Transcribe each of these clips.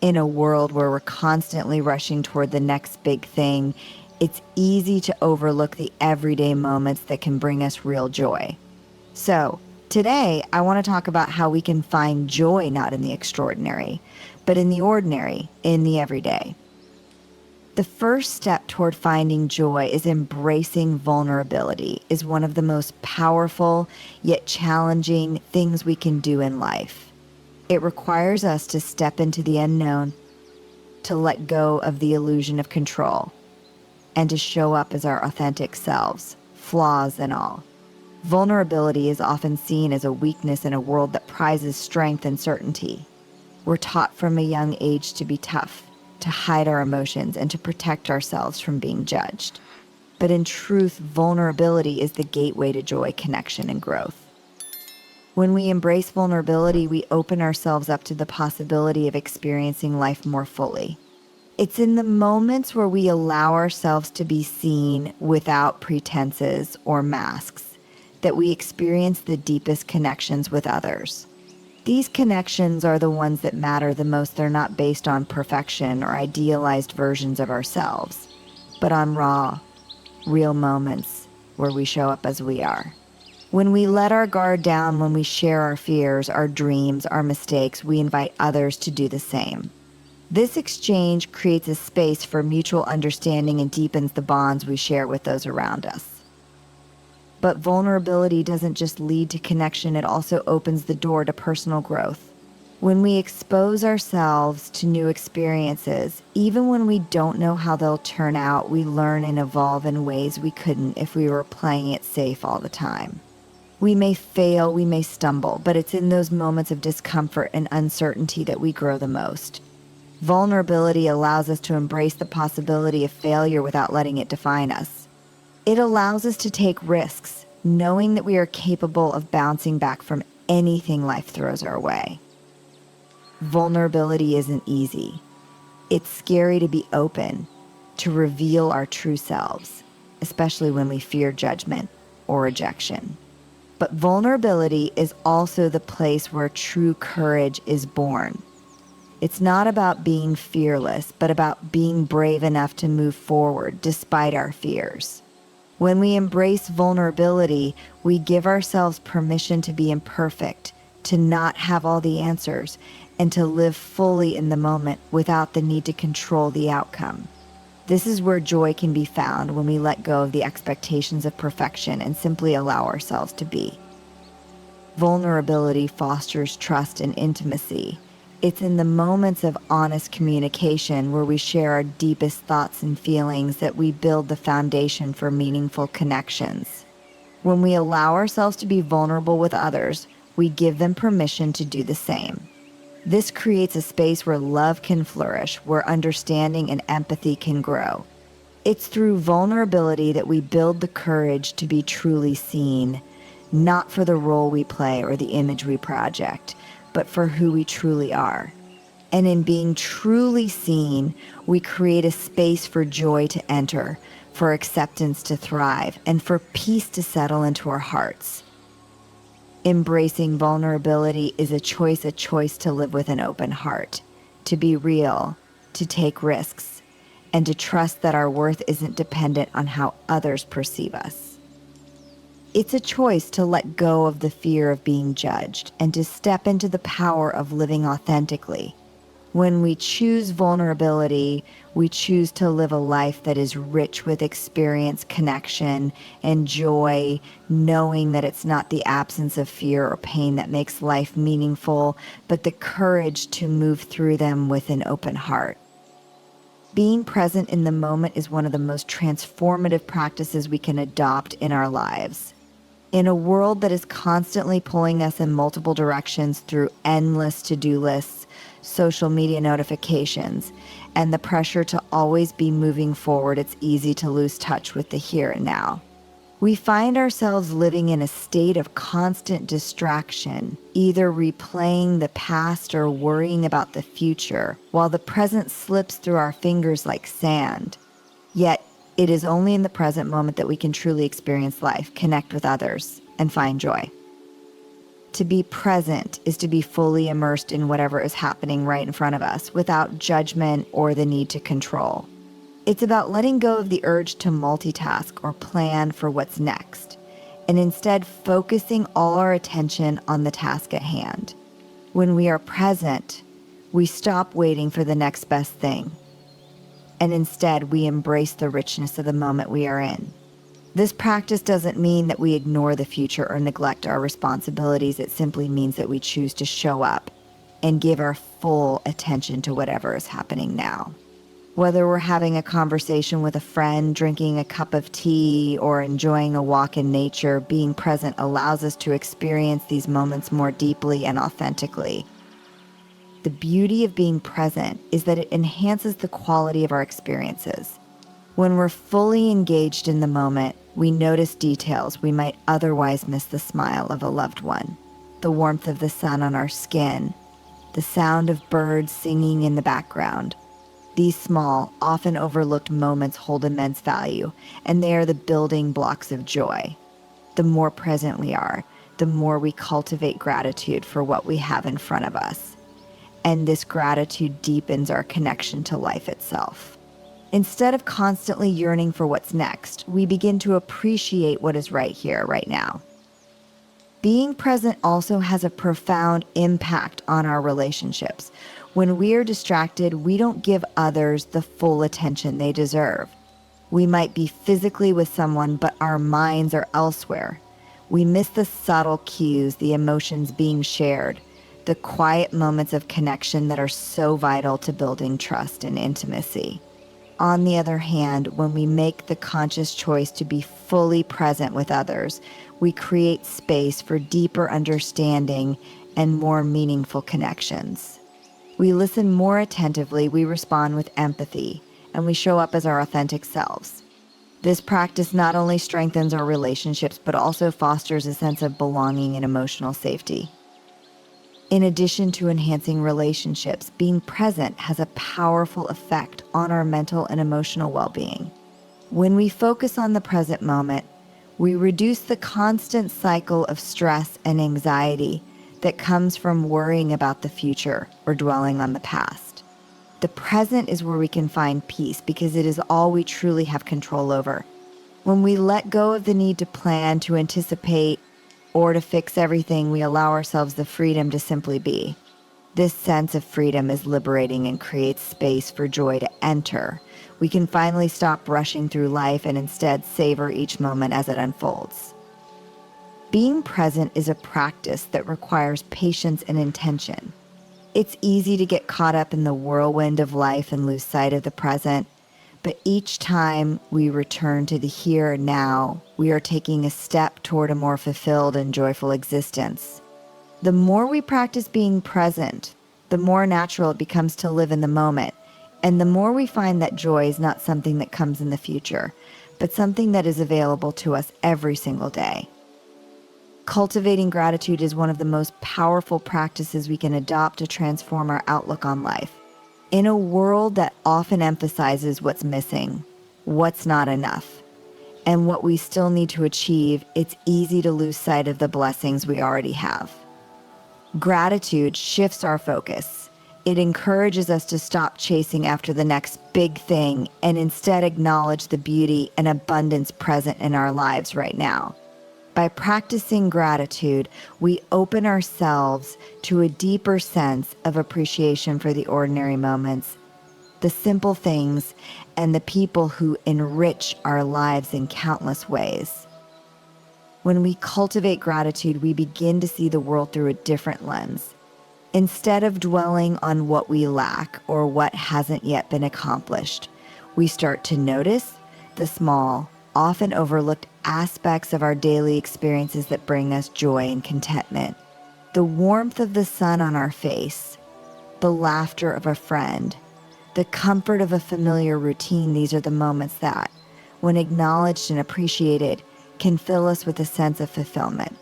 In a world where we're constantly rushing toward the next big thing, it's easy to overlook the everyday moments that can bring us real joy. So, today I want to talk about how we can find joy not in the extraordinary, but in the ordinary, in the everyday. The first step toward finding joy is embracing vulnerability, is one of the most powerful yet challenging things we can do in life. It requires us to step into the unknown, to let go of the illusion of control, and to show up as our authentic selves, flaws and all. Vulnerability is often seen as a weakness in a world that prizes strength and certainty. We're taught from a young age to be tough, to hide our emotions, and to protect ourselves from being judged. But in truth, vulnerability is the gateway to joy, connection, and growth. When we embrace vulnerability, we open ourselves up to the possibility of experiencing life more fully. It's in the moments where we allow ourselves to be seen without pretenses or masks that we experience the deepest connections with others. These connections are the ones that matter the most. They're not based on perfection or idealized versions of ourselves, but on raw, real moments where we show up as we are. When we let our guard down, when we share our fears, our dreams, our mistakes, we invite others to do the same. This exchange creates a space for mutual understanding and deepens the bonds we share with those around us. But vulnerability doesn't just lead to connection, it also opens the door to personal growth. When we expose ourselves to new experiences, even when we don't know how they'll turn out, we learn and evolve in ways we couldn't if we were playing it safe all the time. We may fail, we may stumble, but it's in those moments of discomfort and uncertainty that we grow the most. Vulnerability allows us to embrace the possibility of failure without letting it define us. It allows us to take risks, knowing that we are capable of bouncing back from anything life throws our way. Vulnerability isn't easy. It's scary to be open, to reveal our true selves, especially when we fear judgment or rejection. But vulnerability is also the place where true courage is born. It's not about being fearless, but about being brave enough to move forward despite our fears. When we embrace vulnerability, we give ourselves permission to be imperfect, to not have all the answers, and to live fully in the moment without the need to control the outcome. This is where joy can be found when we let go of the expectations of perfection and simply allow ourselves to be. Vulnerability fosters trust and intimacy. It's in the moments of honest communication where we share our deepest thoughts and feelings that we build the foundation for meaningful connections. When we allow ourselves to be vulnerable with others, we give them permission to do the same. This creates a space where love can flourish, where understanding and empathy can grow. It's through vulnerability that we build the courage to be truly seen, not for the role we play or the image we project, but for who we truly are. And in being truly seen, we create a space for joy to enter, for acceptance to thrive, and for peace to settle into our hearts. Embracing vulnerability is a choice to live with an open heart, to be real, to take risks, and to trust that our worth isn't dependent on how others perceive us. It's a choice to let go of the fear of being judged and to step into the power of living authentically. When we choose vulnerability, we choose to live a life that is rich with experience, connection, and joy, knowing that it's not the absence of fear or pain that makes life meaningful, but the courage to move through them with an open heart. Being present in the moment is one of the most transformative practices we can adopt in our lives. In a world that is constantly pulling us in multiple directions through endless to-do lists, social media notifications, and the pressure to always be moving forward, it's easy to lose touch with the here and now. We find ourselves living in a state of constant distraction, either replaying the past or worrying about the future, while the present slips through our fingers like sand. Yet, it is only in the present moment that we can truly experience life, connect with others, and find joy. To be present is to be fully immersed in whatever is happening right in front of us without judgment or the need to control. It's about letting go of the urge to multitask or plan for what's next, and instead focusing all our attention on the task at hand. When we are present, we stop waiting for the next best thing, and instead we embrace the richness of the moment we are in. This practice doesn't mean that we ignore the future or neglect our responsibilities. It simply means that we choose to show up and give our full attention to whatever is happening now. Whether we're having a conversation with a friend, drinking a cup of tea, or enjoying a walk in nature, being present allows us to experience these moments more deeply and authentically. The beauty of being present is that it enhances the quality of our experiences. When we're fully engaged in the moment, we notice details we might otherwise miss: the smile of a loved one, the warmth of the sun on our skin, the sound of birds singing in the background. These small, often overlooked moments hold immense value, and they are the building blocks of joy. The more present we are, the more we cultivate gratitude for what we have in front of us. And this gratitude deepens our connection to life itself. Instead of constantly yearning for what's next, we begin to appreciate what is right here, right now. Being present also has a profound impact on our relationships. When we are distracted, we don't give others the full attention they deserve. We might be physically with someone, but our minds are elsewhere. We miss the subtle cues, the emotions being shared, the quiet moments of connection that are so vital to building trust and intimacy. On the other hand, when we make the conscious choice to be fully present with others, we create space for deeper understanding and more meaningful connections. We listen more attentively, we respond with empathy, and we show up as our authentic selves. This practice not only strengthens our relationships, but also fosters a sense of belonging and emotional safety. In addition to enhancing relationships, being present has a powerful effect on our mental and emotional well-being. When we focus on the present moment, we reduce the constant cycle of stress and anxiety that comes from worrying about the future or dwelling on the past. The present is where we can find peace because it is all we truly have control over. When we let go of the need to plan, to anticipate, or to fix everything, we allow ourselves the freedom to simply be. This sense of freedom is liberating and creates space for joy to enter. We can finally stop rushing through life and instead savor each moment as it unfolds. Being present is a practice that requires patience and intention. It's easy to get caught up in the whirlwind of life and lose sight of the present. But each time we return to the here and now, we are taking a step toward a more fulfilled and joyful existence. The more we practice being present, the more natural it becomes to live in the moment, and the more we find that joy is not something that comes in the future, but something that is available to us every single day. Cultivating gratitude is one of the most powerful practices we can adopt to transform our outlook on life. In a world that often emphasizes what's missing, what's not enough, and what we still need to achieve, it's easy to lose sight of the blessings we already have. Gratitude shifts our focus. It encourages us to stop chasing after the next big thing and instead acknowledge the beauty and abundance present in our lives right now. By practicing gratitude, we open ourselves to a deeper sense of appreciation for the ordinary moments, the simple things, and the people who enrich our lives in countless ways. When we cultivate gratitude, we begin to see the world through a different lens. Instead of dwelling on what we lack or what hasn't yet been accomplished, we start to notice the small, often overlooked aspects of our daily experiences that bring us joy and contentment. The warmth of the sun on our face, the laughter of a friend, the comfort of a familiar routine. These are the moments that, when acknowledged and appreciated, can fill us with a sense of fulfillment.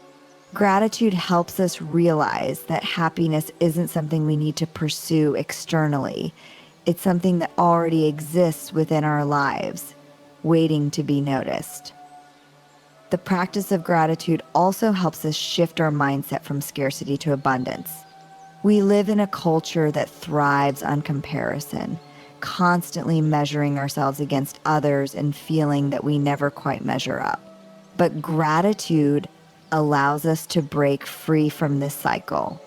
Gratitude helps us realize that happiness isn't something we need to pursue externally. It's something that already exists within our lives, waiting to be noticed. the practice of gratitude also helps us shift our mindset from scarcity to abundance. We live in a culture that thrives on comparison, constantly measuring ourselves against others and feeling that we never quite measure up. But gratitude allows us to break free from this cycle.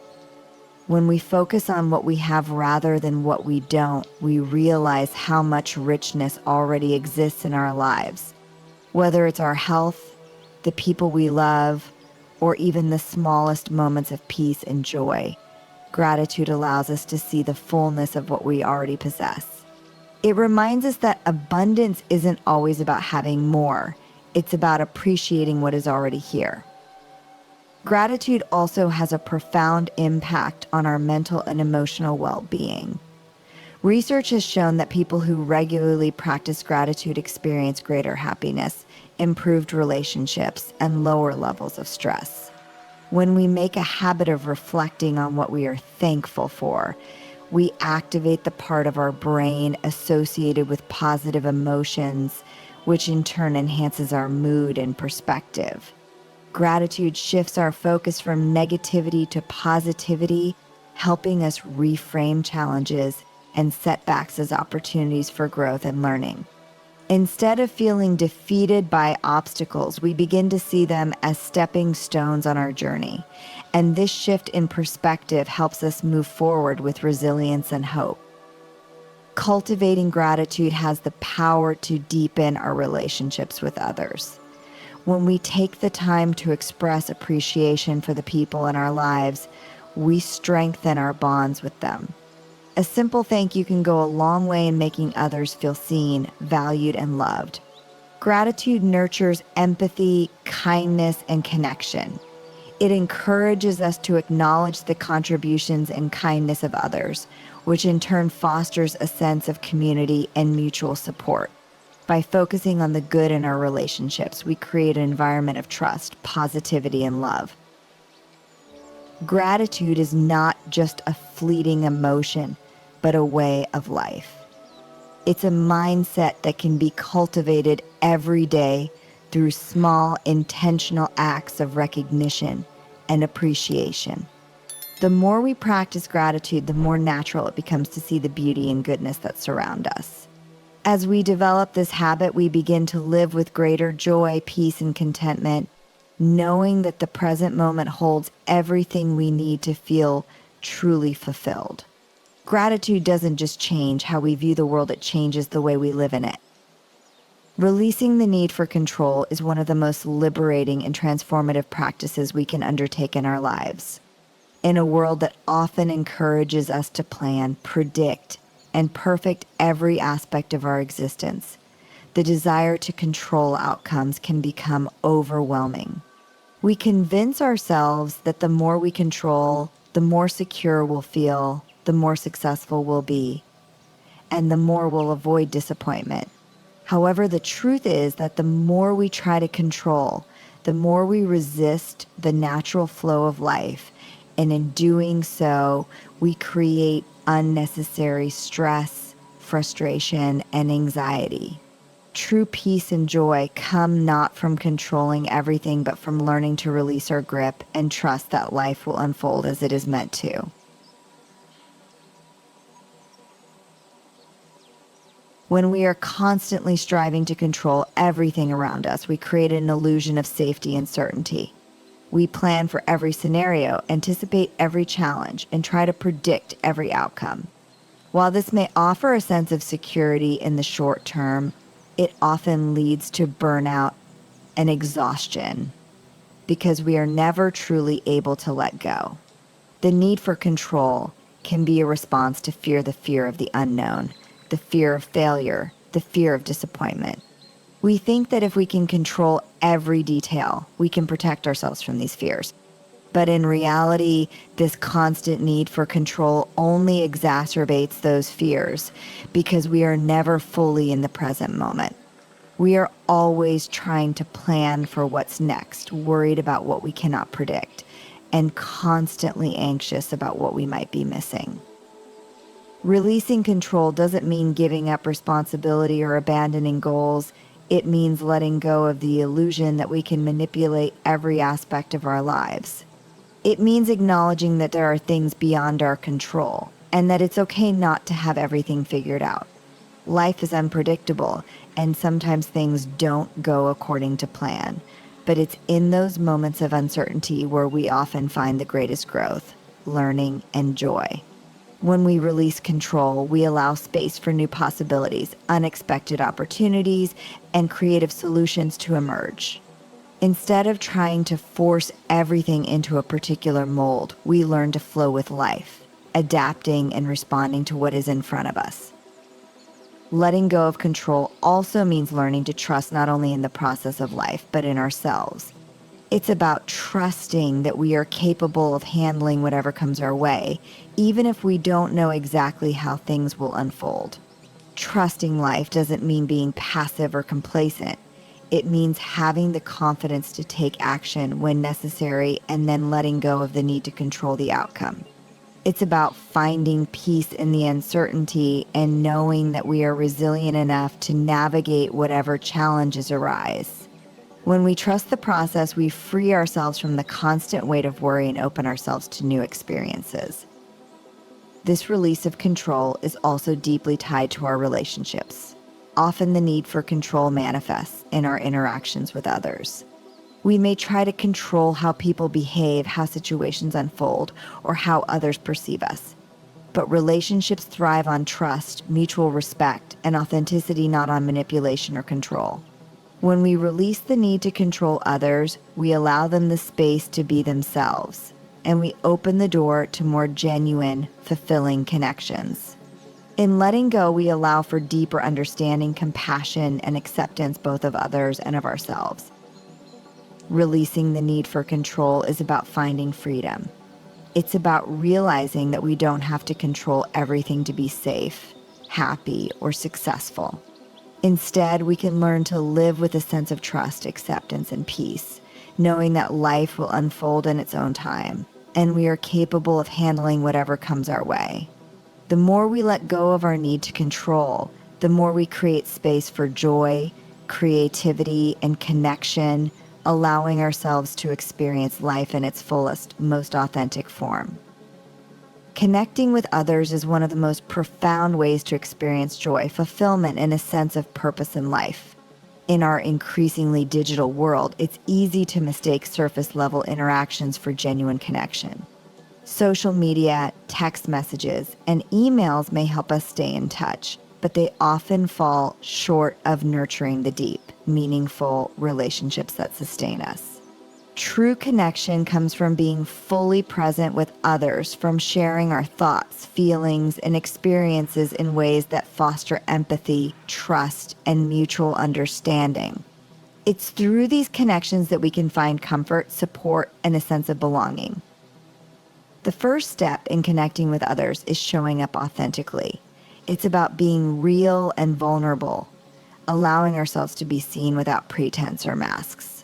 When we focus on what we have rather than what we don't, we realize how much richness already exists in our lives. Whether it's our health, the people we love, or even the smallest moments of peace and joy, gratitude allows us to see the fullness of what we already possess. It reminds us that abundance isn't always about having more. It's about appreciating what is already here. Gratitude also has a profound impact on our mental and emotional well-being. Research has shown that people who regularly practice gratitude experience greater happiness, improved relationships, and lower levels of stress. When we make a habit of reflecting on what we are thankful for, we activate the part of our brain associated with positive emotions, which in turn enhances our mood and perspective. Gratitude shifts our focus from negativity to positivity, helping us reframe challenges and setbacks as opportunities for growth and learning. Instead of feeling defeated by obstacles, we begin to see them as stepping stones on our journey. And this shift in perspective helps us move forward with resilience and hope. Cultivating gratitude has the power to deepen our relationships with others. When we take the time to express appreciation for the people in our lives, we strengthen our bonds with them. A simple thank you can go a long way in making others feel seen, valued, and loved. Gratitude nurtures empathy, kindness, and connection. It encourages us to acknowledge the contributions and kindness of others, which in turn fosters a sense of community and mutual support. By focusing on the good in our relationships, we create an environment of trust, positivity, and love. Gratitude is not just a fleeting emotion, but a way of life. It's a mindset that can be cultivated every day through small, intentional acts of recognition and appreciation. The more we practice gratitude, the more natural it becomes to see the beauty and goodness that surround us. As we develop this habit, we begin to live with greater joy, peace, and contentment, knowing that the present moment holds everything we need to feel truly fulfilled. Gratitude doesn't just change how we view the world, it changes the way we live in it. Releasing the need for control is one of the most liberating and transformative practices we can undertake in our lives. In a world that often encourages us to plan, predict, and perfect every aspect of our existence, the desire to control outcomes can become overwhelming. We convince ourselves that the more we control, the more secure we'll feel, the more successful we'll be, and the more we'll avoid disappointment. However, the truth is that the more we try to control, the more we resist the natural flow of life, and in doing so, we create unnecessary stress, frustration, and anxiety. True peace and joy come not from controlling everything, but from learning to release our grip and trust that life will unfold as it is meant to. When we are constantly striving to control everything around us, we create an illusion of safety and certainty. We plan for every scenario, anticipate every challenge, and try to predict every outcome. While this may offer a sense of security in the short term, it often leads to burnout and exhaustion because we are never truly able to let go. The need for control can be a response to the fear of the unknown, the fear of failure, the fear of disappointment. We think that if we can control every detail, we can protect ourselves from these fears. But in reality, this constant need for control only exacerbates those fears because we are never fully in the present moment. We are always trying to plan for what's next, worried about what we cannot predict, and constantly anxious about what we might be missing. Releasing control doesn't mean giving up responsibility or abandoning goals. It means letting go of the illusion that we can manipulate every aspect of our lives. It means acknowledging that there are things beyond our control and that it's okay not to have everything figured out. Life is unpredictable, and sometimes things don't go according to plan. But it's in those moments of uncertainty where we often find the greatest growth, learning, and joy. When we release control, we allow space for new possibilities, unexpected opportunities, and creative solutions to emerge. Instead of trying to force everything into a particular mold, we learn to flow with life, adapting and responding to what is in front of us. Letting go of control also means learning to trust not only in the process of life, but in ourselves. It's about trusting that we are capable of handling whatever comes our way, even if we don't know exactly how things will unfold. Trusting life doesn't mean being passive or complacent. It means having the confidence to take action when necessary and then letting go of the need to control the outcome. It's about finding peace in the uncertainty and knowing that we are resilient enough to navigate whatever challenges arise. When we trust the process, we free ourselves from the constant weight of worry and open ourselves to new experiences. This release of control is also deeply tied to our relationships. Often the need for control manifests in our interactions with others. We may try to control how people behave, how situations unfold, or how others perceive us. But relationships thrive on trust, mutual respect, and authenticity, not on manipulation or control. When we release the need to control others, we allow them the space to be themselves, and we open the door to more genuine, fulfilling connections. In letting go, we allow for deeper understanding, compassion, and acceptance both of others and of ourselves. Releasing the need for control is about finding freedom. It's about realizing that we don't have to control everything to be safe, happy, or successful. Instead, we can learn to live with a sense of trust, acceptance, and peace, knowing that life will unfold in its own time, and we are capable of handling whatever comes our way. The more we let go of our need to control, the more we create space for joy, creativity, and connection, allowing ourselves to experience life in its fullest, most authentic form. Connecting with others is one of the most profound ways to experience joy, fulfillment, and a sense of purpose in life. In our increasingly digital world, it's easy to mistake surface-level interactions for genuine connection. Social media, text messages, and emails may help us stay in touch, but they often fall short of nurturing the deep, meaningful relationships that sustain us. True connection comes from being fully present with others, from sharing our thoughts, feelings, and experiences in ways that foster empathy, trust, and mutual understanding. It's through these connections that we can find comfort, support, and a sense of belonging. The first step in connecting with others is showing up authentically. It's about being real and vulnerable, allowing ourselves to be seen without pretense or masks.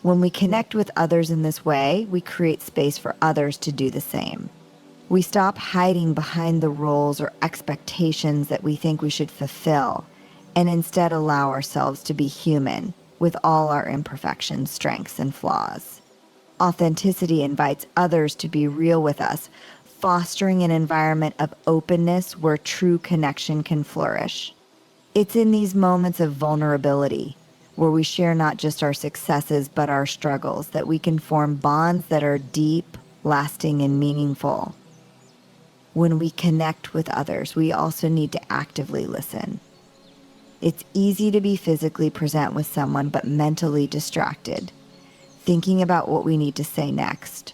When we connect with others in this way, we create space for others to do the same. We stop hiding behind the roles or expectations that we think we should fulfill, and instead allow ourselves to be human with all our imperfections, strengths, and flaws. Authenticity invites others to be real with us, fostering an environment of openness where true connection can flourish. It's in these moments of vulnerability, where we share not just our successes but our struggles, that we can form bonds that are deep, lasting, and meaningful. When we connect with others, we also need to actively listen. It's easy to be physically present with someone but mentally distracted, thinking about what we need to say next,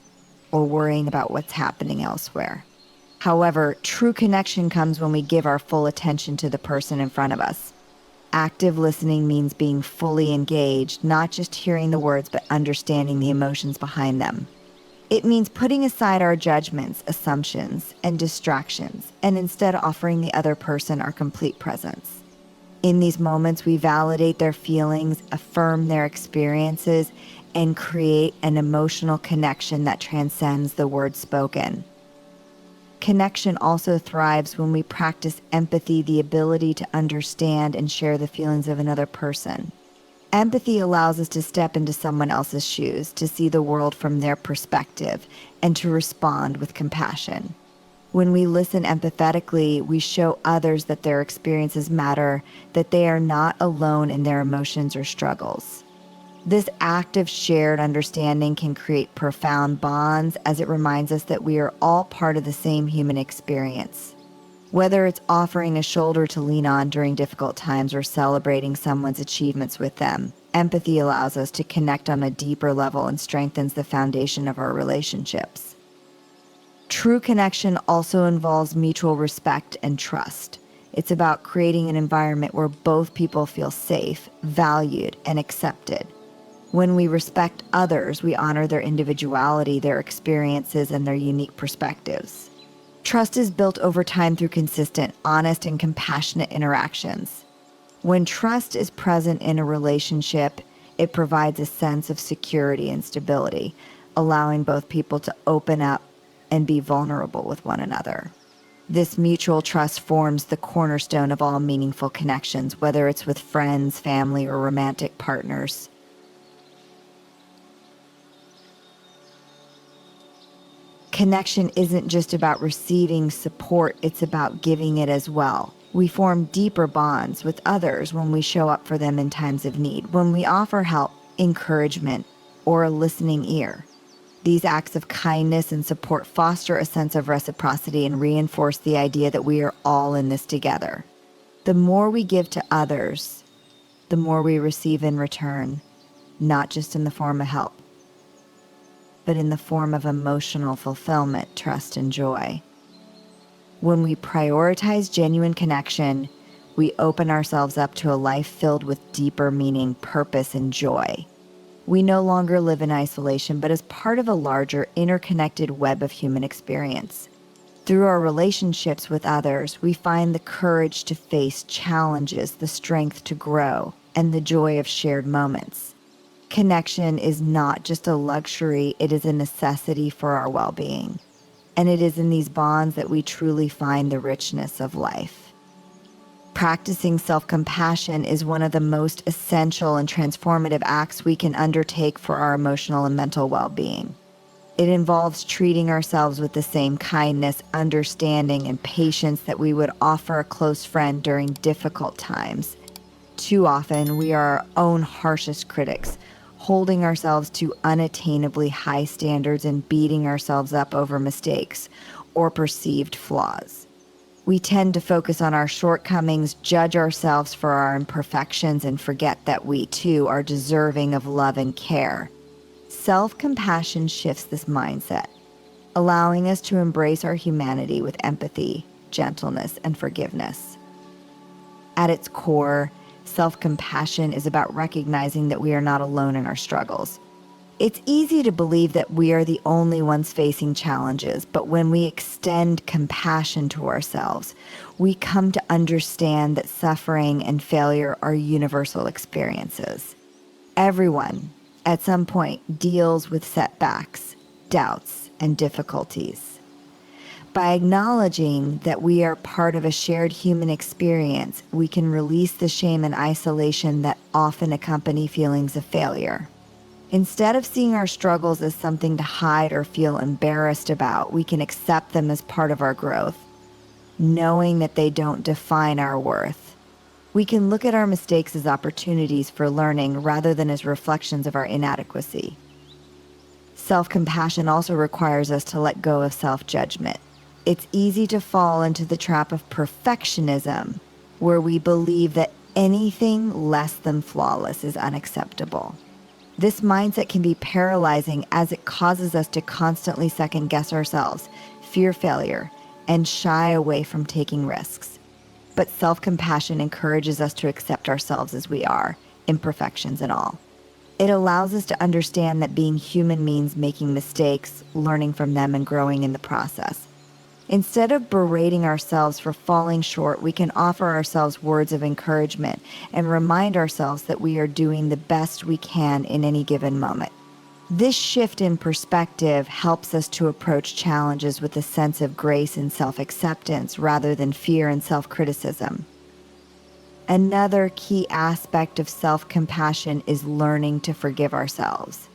or worrying about what's happening elsewhere. However, true connection comes when we give our full attention to the person in front of us. Active listening means being fully engaged, not just hearing the words, but understanding the emotions behind them. It means putting aside our judgments, assumptions, and distractions, and instead offering the other person our complete presence. In these moments, we validate their feelings, affirm their experiences, and create an emotional connection that transcends the words spoken. Connection also thrives when we practice empathy, the ability to understand and share the feelings of another person. Empathy allows us to step into someone else's shoes, to see the world from their perspective, and to respond with compassion. When we listen empathetically, we show others that their experiences matter, that they are not alone in their emotions or struggles. This act of shared understanding can create profound bonds, as it reminds us that we are all part of the same human experience. Whether it's offering a shoulder to lean on during difficult times or celebrating someone's achievements with them, empathy allows us to connect on a deeper level and strengthens the foundation of our relationships. True connection also involves mutual respect and trust. It's about creating an environment where both people feel safe, valued, and accepted. When we respect others, we honor their individuality, their experiences, and their unique perspectives. Trust is built over time through consistent, honest, and compassionate interactions. When trust is present in a relationship, it provides a sense of security and stability, allowing both people to open up and be vulnerable with one another. This mutual trust forms the cornerstone of all meaningful connections, whether it's with friends, family, or romantic partners. Connection isn't just about receiving support, it's about giving it as well. We form deeper bonds with others when we show up for them in times of need, when we offer help, encouragement, or a listening ear. These acts of kindness and support foster a sense of reciprocity and reinforce the idea that we are all in this together. The more we give to others, the more we receive in return, not just in the form of help, but in the form of emotional fulfillment, trust, and joy. When we prioritize genuine connection, we open ourselves up to a life filled with deeper meaning, purpose, and joy. We no longer live in isolation, but as part of a larger, interconnected web of human experience. Through our relationships with others, we find the courage to face challenges, the strength to grow, and the joy of shared moments. Connection is not just a luxury, it is a necessity for our well-being. And it is in these bonds that we truly find the richness of life. Practicing self-compassion is one of the most essential and transformative acts we can undertake for our emotional and mental well-being. It involves treating ourselves with the same kindness, understanding, and patience that we would offer a close friend during difficult times. Too often, we are our own harshest critics, holding ourselves to unattainably high standards and beating ourselves up over mistakes or perceived flaws. We tend to focus on our shortcomings, judge ourselves for our imperfections, and forget that we, too, are deserving of love and care. Self-compassion shifts this mindset, allowing us to embrace our humanity with empathy, gentleness, and forgiveness. At its core, self-compassion is about recognizing that we are not alone in our struggles. It's easy to believe that we are the only ones facing challenges, but when we extend compassion to ourselves, we come to understand that suffering and failure are universal experiences. Everyone, at some point, deals with setbacks, doubts, and difficulties. By acknowledging that we are part of a shared human experience, we can release the shame and isolation that often accompany feelings of failure. Instead of seeing our struggles as something to hide or feel embarrassed about, we can accept them as part of our growth, knowing that they don't define our worth. We can look at our mistakes as opportunities for learning rather than as reflections of our inadequacy. Self-compassion also requires us to let go of self-judgment. It's easy to fall into the trap of perfectionism, where we believe that anything less than flawless is unacceptable. This mindset can be paralyzing as it causes us to constantly second-guess ourselves, fear failure, and shy away from taking risks. But self-compassion encourages us to accept ourselves as we are, imperfections and all. It allows us to understand that being human means making mistakes, learning from them, and growing in the process. Instead of berating ourselves for falling short, we can offer ourselves words of encouragement and remind ourselves that we are doing the best we can in any given moment. This shift in perspective helps us to approach challenges with a sense of grace and self-acceptance rather than fear and self-criticism. Another key aspect of self-compassion is learning to forgive ourselves.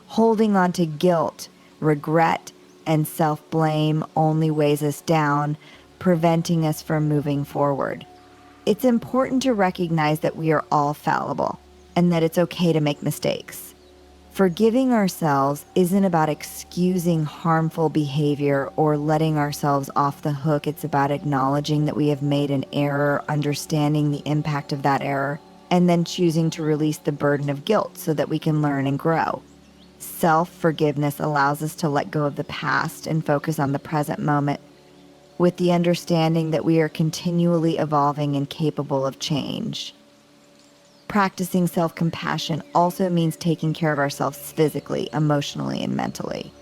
Holding on to guilt, regret, and self-blame only weighs us down, preventing us from moving forward. It's important to recognize that we are all fallible and that it's okay to make mistakes. Forgiving ourselves isn't about excusing harmful behavior or letting ourselves off the hook. It's about acknowledging that we have made an error, understanding the impact of that error, and then choosing to release the burden of guilt so that we can learn and grow. Self-forgiveness allows us to let go of the past and focus on the present moment, with the understanding that we are continually evolving and capable of change. Practicing self-compassion also means taking care of ourselves physically, emotionally, and mentally.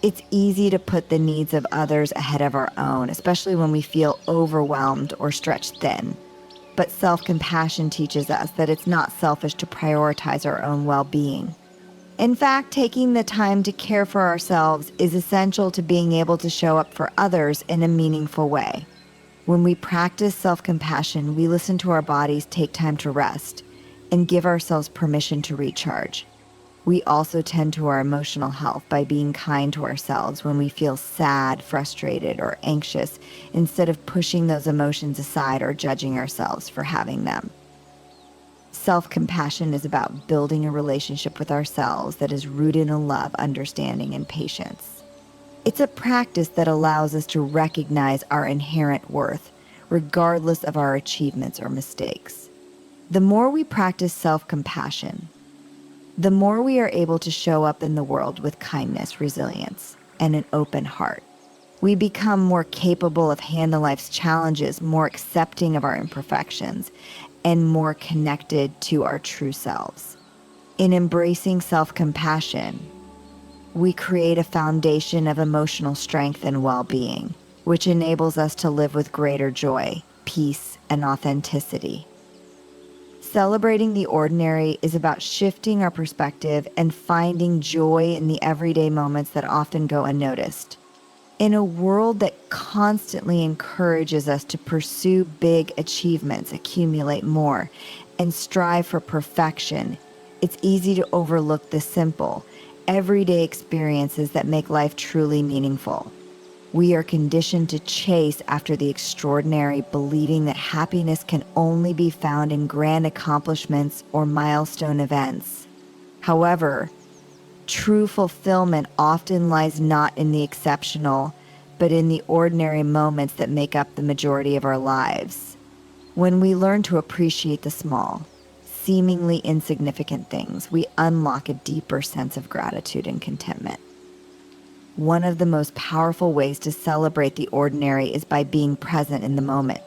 It's easy to put the needs of others ahead of our own, especially when we feel overwhelmed or stretched thin. But self-compassion teaches us that it's not selfish to prioritize our own well-being. In fact, taking the time to care for ourselves is essential to being able to show up for others in a meaningful way. When we practice self-compassion, we listen to our bodies take time to rest and give ourselves permission to recharge. We also tend to our emotional health by being kind to ourselves when we feel sad, frustrated, or anxious, instead of pushing those emotions aside or judging ourselves for having them. Self-compassion is about building a relationship with ourselves that is rooted in love, understanding, and patience. It's a practice that allows us to recognize our inherent worth, regardless of our achievements or mistakes. The more we practice self-compassion, the more we are able to show up in the world with kindness, resilience, and an open heart. We become more capable of handling life's challenges, more accepting of our imperfections, and more connected to our true selves. In embracing self-compassion, we create a foundation of emotional strength and well-being, which enables us to live with greater joy, peace, and authenticity. Celebrating the ordinary is about shifting our perspective and finding joy in the everyday moments that often go unnoticed. In a world that constantly encourages us to pursue big achievements, accumulate more, and strive for perfection, it's easy to overlook the simple, everyday experiences that make life truly meaningful. We are conditioned to chase after the extraordinary, believing that happiness can only be found in grand accomplishments or milestone events. However, true fulfillment often lies not in the exceptional, but in the ordinary moments that make up the majority of our lives. When we learn to appreciate the small, seemingly insignificant things, we unlock a deeper sense of gratitude and contentment. One of the most powerful ways to celebrate the ordinary is by being present in the moment.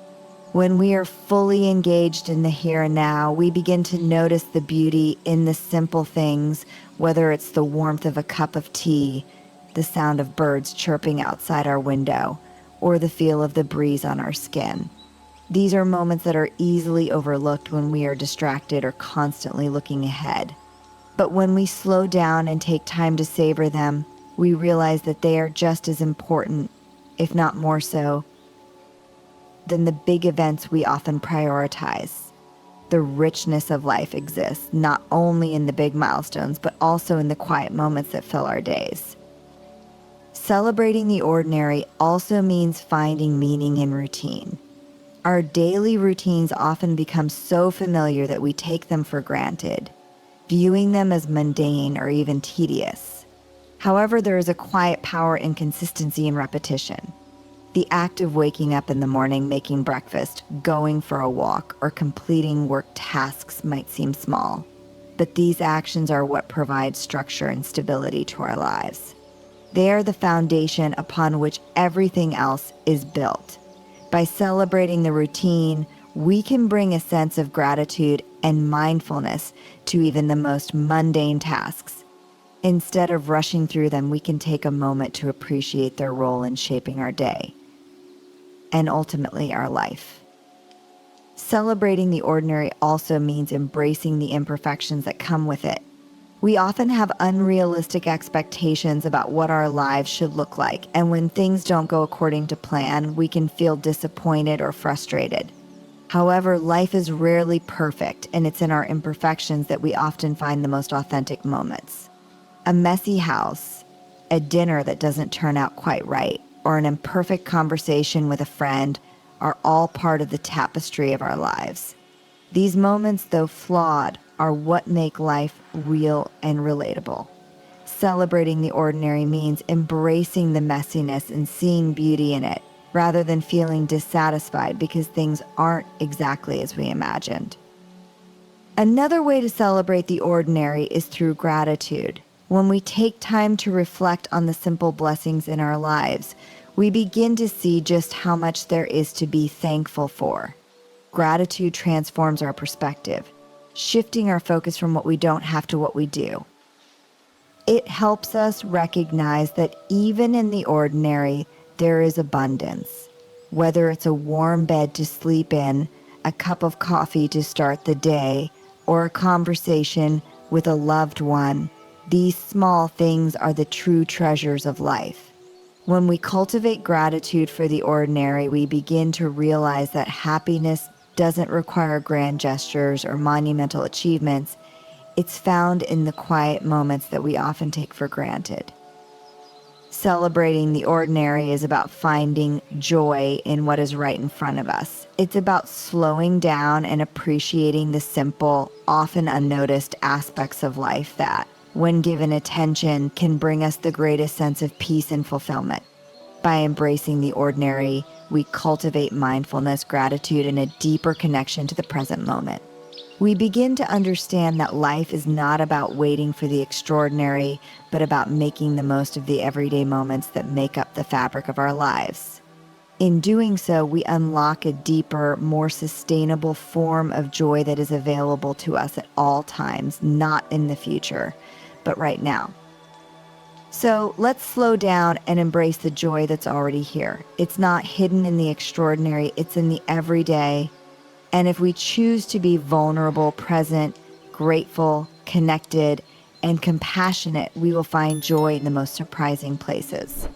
When we are fully engaged in the here and now, we begin to notice the beauty in the simple things, whether it's the warmth of a cup of tea, the sound of birds chirping outside our window, or the feel of the breeze on our skin. These are moments that are easily overlooked when we are distracted or constantly looking ahead. But when we slow down and take time to savor them, we realize that they are just as important, if not more so, than the big events we often prioritize. The richness of life exists not only in the big milestones, but also in the quiet moments that fill our days. Celebrating the ordinary also means finding meaning in routine. Our daily routines often become so familiar that we take them for granted, viewing them as mundane or even tedious. However, there is a quiet power in consistency and repetition. The act of waking up in the morning, making breakfast, going for a walk, or completing work tasks might seem small, but these actions are what provide structure and stability to our lives. They are the foundation upon which everything else is built. By celebrating the routine, we can bring a sense of gratitude and mindfulness to even the most mundane tasks. Instead of rushing through them, we can take a moment to appreciate their role in shaping our day and ultimately our life. Celebrating the ordinary also means embracing the imperfections that come with it. We often have unrealistic expectations about what our lives should look like, and when things don't go according to plan, we can feel disappointed or frustrated. However, life is rarely perfect, and it's in our imperfections that we often find the most authentic moments. A messy house, a dinner that doesn't turn out quite right, or an imperfect conversation with a friend are all part of the tapestry of our lives. These moments, though flawed, are what make life real and relatable. Celebrating the ordinary means embracing the messiness and seeing beauty in it, rather than feeling dissatisfied because things aren't exactly as we imagined. Another way to celebrate the ordinary is through gratitude. When we take time to reflect on the simple blessings in our lives, we begin to see just how much there is to be thankful for. Gratitude transforms our perspective, shifting our focus from what we don't have to what we do. It helps us recognize that even in the ordinary, there is abundance. Whether it's a warm bed to sleep in, a cup of coffee to start the day, or a conversation with a loved one, these small things are the true treasures of life. When we cultivate gratitude for the ordinary, we begin to realize that happiness doesn't require grand gestures or monumental achievements. It's found in the quiet moments that we often take for granted. Celebrating the ordinary is about finding joy in what is right in front of us. It's about slowing down and appreciating the simple, often unnoticed aspects of life that, when given attention, can bring us the greatest sense of peace and fulfillment. By embracing the ordinary, we cultivate mindfulness, gratitude, and a deeper connection to the present moment. We begin to understand that life is not about waiting for the extraordinary, but about making the most of the everyday moments that make up the fabric of our lives. In doing so, we unlock a deeper, more sustainable form of joy that is available to us at all times, not in the future, but right now. So let's slow down and embrace the joy that's already here. It's not hidden in the extraordinary, it's in the everyday. And if we choose to be vulnerable, present, grateful, connected, and compassionate, we will find joy in the most surprising places.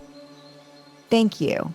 Thank you